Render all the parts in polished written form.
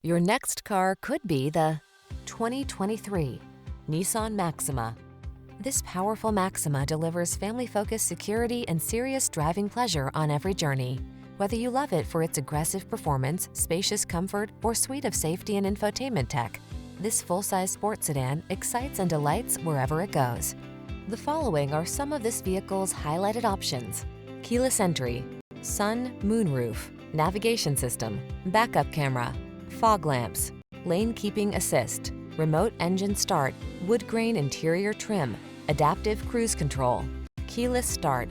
Your next car could be the 2023 Nissan Maxima. This powerful Maxima delivers family-focused security and serious driving pleasure on every journey. Whether you love it for its aggressive performance, spacious comfort, or suite of safety and infotainment tech, this full-size sports sedan excites and delights wherever it goes. The following are some of this vehicle's highlighted options: keyless entry, sun, moonroof, navigation system, backup camera, fog lamps, lane keeping assist, remote engine start, wood grain interior trim, adaptive cruise control, keyless start.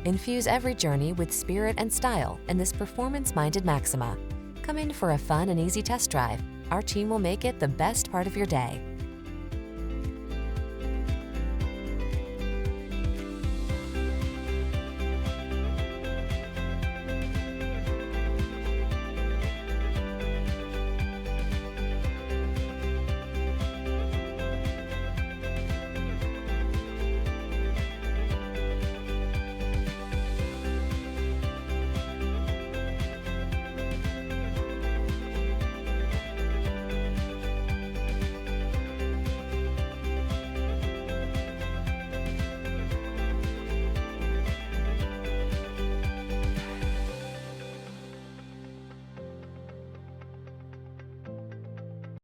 Infuse every journey with spirit and style in this performance-minded Maxima. Come in for a fun and easy test drive. Our team will make it the best part of your day.